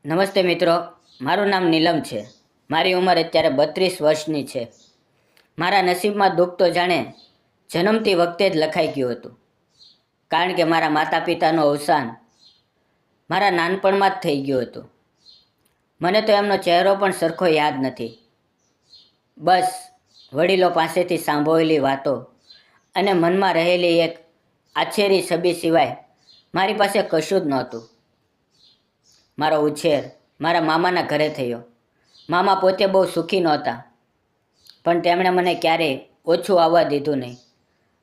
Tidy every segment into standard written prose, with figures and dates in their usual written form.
નમસ્તે મિત્રો, મારું નામ નીલમ છે. મારી ઉંમર અત્યારે 32 વર્ષની છે. મારા નસીબમાં દુઃખ તો જાણે જન્મતી વખતે જ લખાઈ ગયું હતું, કારણ કે મારા માતા પિતાનું અવસાન મારા નાનપણમાં જ થઈ ગયું હતું. મને તો એમનો ચહેરો પણ સરખો યાદ નથી. બસ વડીલો પાસેથી સાંભળેલી વાતો અને મનમાં રહેલી એક આછેરી છબી સિવાય મારી પાસે કશું જ નહોતું. મારો ઉછેર મારા મામાના ઘરે થયો. મામા પોતે બહુ સુખી નહોતા, પણ તેમણે મને ક્યારેય ઓછું આવવા દીધું નહીં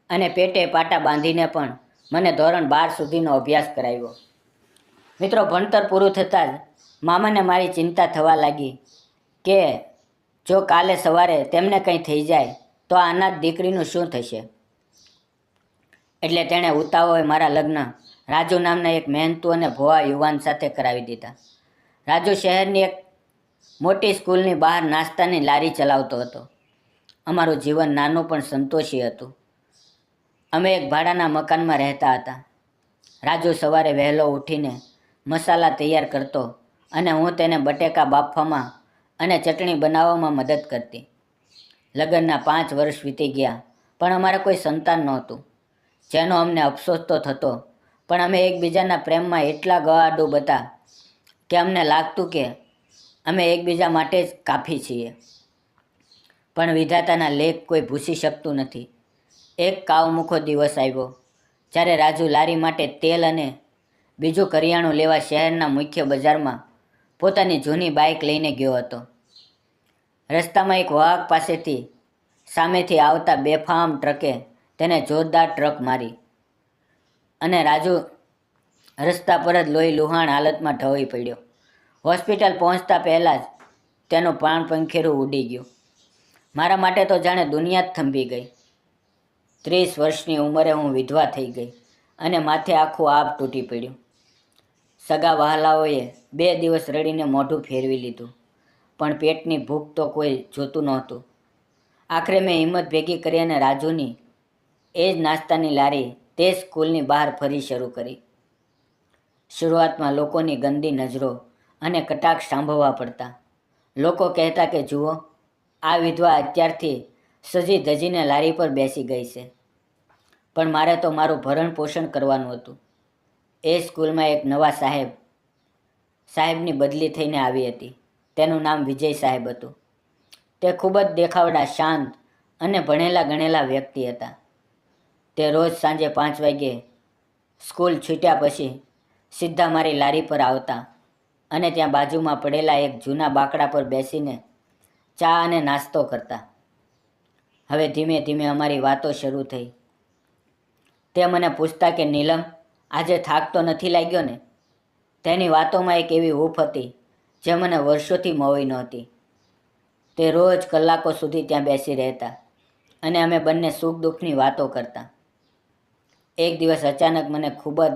અને પેટે પાટા બાંધીને પણ મને ધોરણ 12 સુધીનો અભ્યાસ કરાવ્યો. મિત્રો, ભણતર પૂરું થતાં જ મામાને મારી ચિંતા થવા લાગી કે જો કાલે સવારે તેમને કંઈ થઈ જાય તો આ અનાથ દીકરીનું શું થશે. એટલે તેણે ઉતાવળે મારા લગ્ન રાજુ નામના એક મહેનતુ અને ભોળા યુવાન સાથે કરાવી દીધા. રાજુ શહેરની એક મોટી સ્કૂલની બહાર નાસ્તાની લારી ચલાવતો હતો. અમારું જીવન નાનું પણ સંતોષી હતું. અમે એક ભાડાના મકાનમાં રહેતા હતા. રાજુ સવારે વહેલો ઉઠીને મસાલા તૈયાર કરતો અને હું તેને બટેકા બાફવામાં અને ચટણી બનાવવામાં મદદ કરતી. લગ્નના 5 વર્ષ વીતી ગયા, પણ અમારે કોઈ સંતાન નહોતું, જેનો અમને અફસોસ તો થતો, પણ અમે એકબીજાના પ્રેમમાં એટલા ગળાડૂબ હતા કે અમને લાગતું કે અમે એકબીજા માટે જ કાફી છીએ. પણ વિધાતાના લેખ કોઈ ભૂસી શકતું નથી. એક કાવમુખો દિવસ આવ્યો જ્યારે રાજુ લારી માટે તેલ અને બીજું કરિયાણું લેવા શહેરના મુખ્ય બજારમાં પોતાની જૂની બાઇક લઈને ગયો હતો. રસ્તામાં એક વાહક પાસેથી સામેથી આવતા બેફામ ટ્રકે તેને જોરદાર ટ્રક મારી અને રાજુ રસ્તા પર જ લોહી લુહાણ હાલતમાં ઢળી પડ્યો. હોસ્પિટલ પહોંચતા પહેલાં જ તેનું પ્રાણ પંખેરું ઉડી ગયું. મારા માટે તો જાણે દુનિયા જ થંભી ગઈ. 30 વર્ષની ઉંમરે હું વિધવા થઈ ગઈ અને માથે આખું આબ તૂટી પડ્યું. સગા વહાલાઓએ 2 દિવસ રડીને મોઢું ફેરવી લીધું, પણ પેટની ભૂખ તો કોઈ જોતું નહોતું. આખરે મેં હિંમત ભેગી કરી અને રાજુની એ જ નાસ્તાની લારી તે સ્કૂલની બહાર ફરી શરૂ કરી. શરૂઆતમાં લોકોની ગંદી નજરો અને કટાક્ષ સાંભળવા પડતા. લોકો કહેતા કે જુઓ, આ વિધવા અત્યારથી સજી ધજીને લારી પર બેસી ગઈ છે. પણ મારે તો મારું ભરણ પોષણ કરવાનું હતું. એ સ્કૂલમાં એક નવા સાહેબની બદલી થઈને આવી હતી. તેનું નામ વિજય સાહેબ હતું. તે ખૂબ જ દેખાવડા, શાંત અને ભણેલા ગણેલા વ્યક્તિ હતા. તે રોજ સાંજે 5 વાગ્યે સ્કૂલ છૂટ્યા પછી સીધા મારી લારી પર આવતા અને ત્યાં બાજુમાં પડેલા એક જૂના બાકડા પર બેસીને ચા અને નાસ્તો કરતા. હવે ધીમે ધીમે અમારી વાતો શરૂ થઈ. તે મને પૂછતા કે નીલમ, આજે થાક તો નથી લાગ્યો ને? તેની વાતોમાં એક એવી હૂંફ હતી જે મને વર્ષોથી મળી નહોતી. તે રોજ કલાકો સુધી ત્યાં બેસી રહેતા અને અમે બંને સુખ દુઃખની વાતો કરતા. એક દિવસ અચાનક મને ખૂબ જ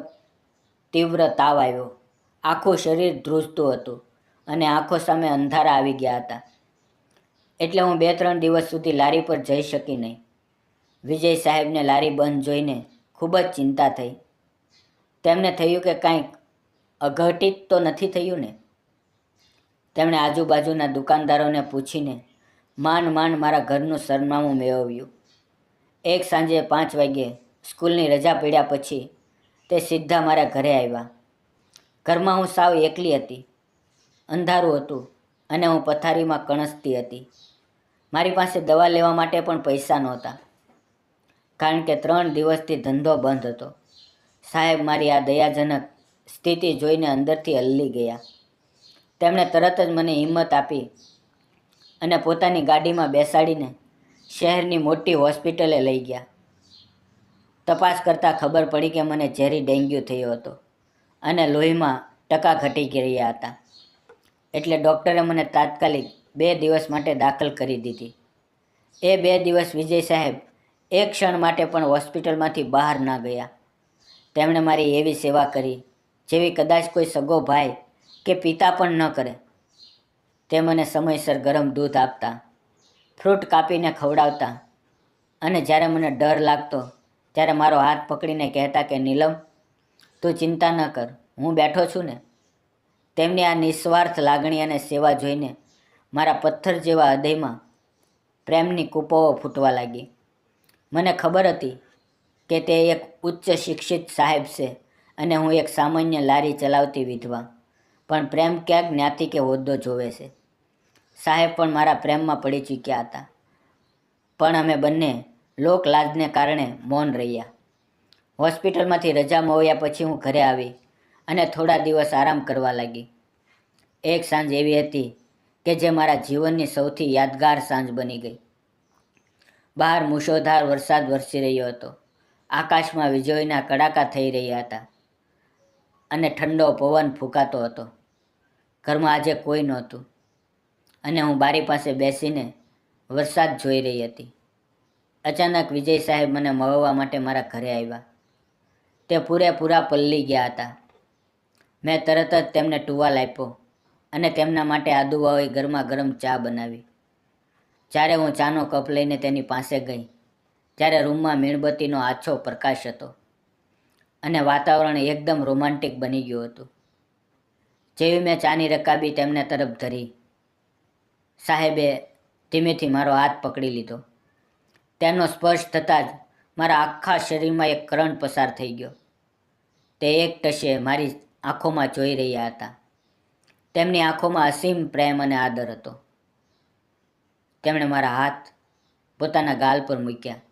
તીવ્ર તાવ આવ્યો. આખું શરીર ધ્રુજતું હતું અને આંખો સામે અંધારા આવી ગયા હતા. એટલે હું 2-3 દિવસ સુધી લારી પર જઈ શકી નહીં. વિજય સાહેબને લારી બંધ જોઈને ખૂબ જ ચિંતા થઈ. તેમને થયું કે કાંઈક અઘટિત તો નથી થયું ને? તેમણે આજુબાજુના દુકાનદારોને પૂછીને માંડ મારા ઘરનું સરનામું મેળવ્યું. એક સાંજે 5 વાગ્યે સ્કૂલની રજા પડ્યા પછી તે સીધા મારા ઘરે આવ્યા. ઘરમાં હું સાવ એકલી હતી. અંધારું હતું અને હું પથારીમાં કણસતી હતી. મારી પાસે દવા લેવા માટે પણ પૈસા નહોતા, કારણ કે 3 દિવસથી ધંધો બંધ હતો. સાહેબ મારી આ દયાજનક સ્થિતિ જોઈને અંદરથી હલી ગયા. તેમણે તરત જ મને હિંમત આપી અને પોતાની ગાડીમાં બેસાડીને શહેરની મોટી હોસ્પિટલે લઈ ગયા. તપાસ કરતાં ખબર પડી કે મને ઝેરી ડેન્ગ્યુ થયો હતો અને લોહીમાં ટકા ઘટી ગયા હતા. એટલે ડૉક્ટરે મને તાત્કાલિક 2 દિવસ માટે દાખલ કરી દીધી. એ 2 દિવસ વિજય સાહેબ એક ક્ષણ માટે પણ હોસ્પિટલમાંથી બહાર ના ગયા. તેમણે મારી એવી સેવા કરી જેવી કદાચ કોઈ સગો ભાઈ કે પિતા પણ ન કરે. તે મને સમયસર ગરમ દૂધ આપતા, ફ્રૂટ કાપીને ખવડાવતા અને જ્યારે મને ડર લાગતો ત્યારે મારો હાથ પકડીને કહેતા કે નીલમ, તું ચિંતા ન કર, હું બેઠો છું ને. તેમની આ નિસ્વાર્થ લાગણી અને સેવા જોઈને મારા પથ્થર જેવા હૃદયમાં પ્રેમની કૂપોઓ ફૂટવા લાગી. મને ખબર હતી કે તે એક ઉચ્ચ શિક્ષિત સાહેબ છે અને હું એક સામાન્ય લારી ચલાવતી વિધવા, પણ પ્રેમ ક્યાંક જ્ઞાતિ કે હોદ્દો જોવે છે. સાહેબ પણ મારા પ્રેમમાં પડી ચૂક્યા હતા, પણ અમે બંને લોકલાજને કારણે મૌન રહ્યા. હોસ્પિટલમાંથી રજા મોવ્યા પછી હું ઘરે આવી અને થોડા દિવસ આરામ કરવા લાગી. એક સાંજ એવી હતી કે જે મારા જીવનની સૌથી યાદગાર સાંજ બની ગઈ. બહાર મૂશળધાર વરસાદ વરસી રહ્યો હતો. આકાશમાં વીજળીના કડાકા થઈ રહ્યા હતા અને ઠંડો પવન ફૂંકાતો હતો. ઘરમાં આજે કોઈ નહોતું અને હું બારી પાસે બેસીને વરસાદ જોઈ રહી હતી. અચાનક વિજય સાહેબ મને મળવા માટે મારા ઘરે આવ્યા. તે પૂરેપૂરા પલળી ગયા હતા. મેં તરત જ તેમને ટુવાલ આપ્યો અને તેમના માટે આદુવાળી ગરમા ગરમ ચા બનાવી. જ્યારે હું ચાનો કપ લઈને તેની પાસે ગઈ ત્યારે રૂમમાં મીણબત્તીનો આછો પ્રકાશ હતો અને વાતાવરણ એકદમ રોમાન્ટિક બની ગયું હતું. જેવી મેં ચાની રકાબી તેમને તરફ ધરી, સાહેબે ધીમેથી મારો હાથ પકડી લીધો. તેમનો સ્પર્શ થતાં જ મારા આખા શરીરમાં એક કરંટ પસાર થઈ ગયો. તે એક ટશે મારી આંખોમાં જોઈ રહ્યા હતા. તેમની આંખોમાં અસીમ પ્રેમ અને આદર હતો. તેમણે મારા હાથ પોતાના ગાલ પર મૂક્યા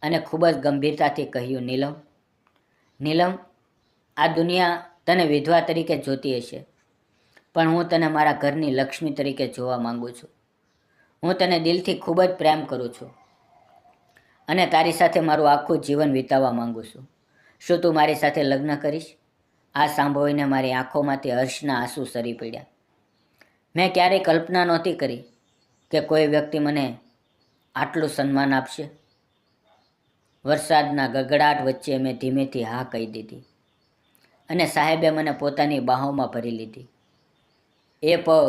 અને ખૂબ જ ગંભીરતાથી કહ્યું, નીલમ, નીલમ, આ દુનિયા તને વિધવા તરીકે જોતી હશે, પણ હું તને મારા ઘરની લક્ષ્મી તરીકે જોવા માંગુ છું. હું તને દિલથી ખૂબ જ પ્રેમ કરું છું અને તારી સાથે મારું આખું જીવન વિતાવવા માંગુ છું. શું તું મારી સાથે લગ્ન કરીશ? આ સાંભળીને મારી આંખોમાંથી હર્ષના આંસુ સરી પડ્યા. મેં ક્યારેય કલ્પના નહોતી કરી કે કોઈ વ્યક્તિ મને આટલું સન્માન આપશે. વરસાદના ગગડાટ વચ્ચે મેં ધીમેથી હા કહી દીધી અને સાહેબે મને પોતાની બાહોમાં ભરી લીધી. એ પળ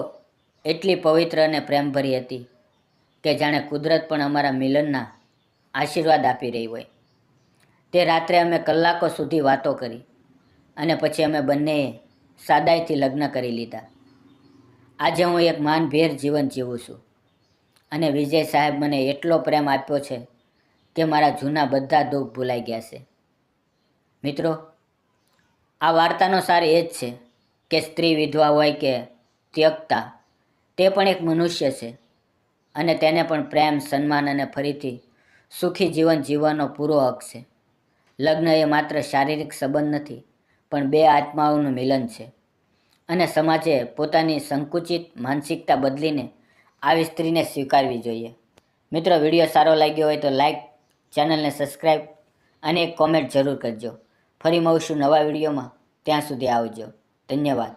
એટલી પવિત્ર અને પ્રેમભરી હતી કે જાણે કુદરત પણ અમારા મિલનના આશીર્વાદ આપી રહી હોય. તે રાત્રે અમે કલાકો સુધી વાતો કરી અને પછી અમે બંનેએ સાદાઈથી લગ્ન કરી લીધા. આજે હું એક માનભેર જીવન જીવું છું અને વિજય સાહેબ મને એટલો પ્રેમ આપ્યો છે કે મારા જૂના બધા દુઃખ ભૂલાઈ ગયા છે. મિત્રો, આ વાર્તાનો સાર એ જ છે કે સ્ત્રી વિધવા હોય કે ત્યક્તા, તે પણ એક મનુષ્ય છે અને તેને પણ પ્રેમ, સન્માન અને ફરીથી સુખી જીવન જીવવાનો પૂરો હક છે. લગ્ન એ માત્ર શારીરિક સંબંધ નથી, પણ બે આત્માઓનું મિલન છે અને સમાજે પોતાની સંકુચિત માનસિકતા બદલીને આવી સ્ત્રીને સ્વીકારવી જોઈએ. મિત્રો, વિડીયો સારો લાગ્યો હોય તો લાઈક, ચેનલને સબસ્ક્રાઈબ અને એક કોમેન્ટ જરૂર કરજો. ફરી મળીશું નવા વિડીયોમાં. ત્યાં સુધી આવજો. ધન્યવાદ.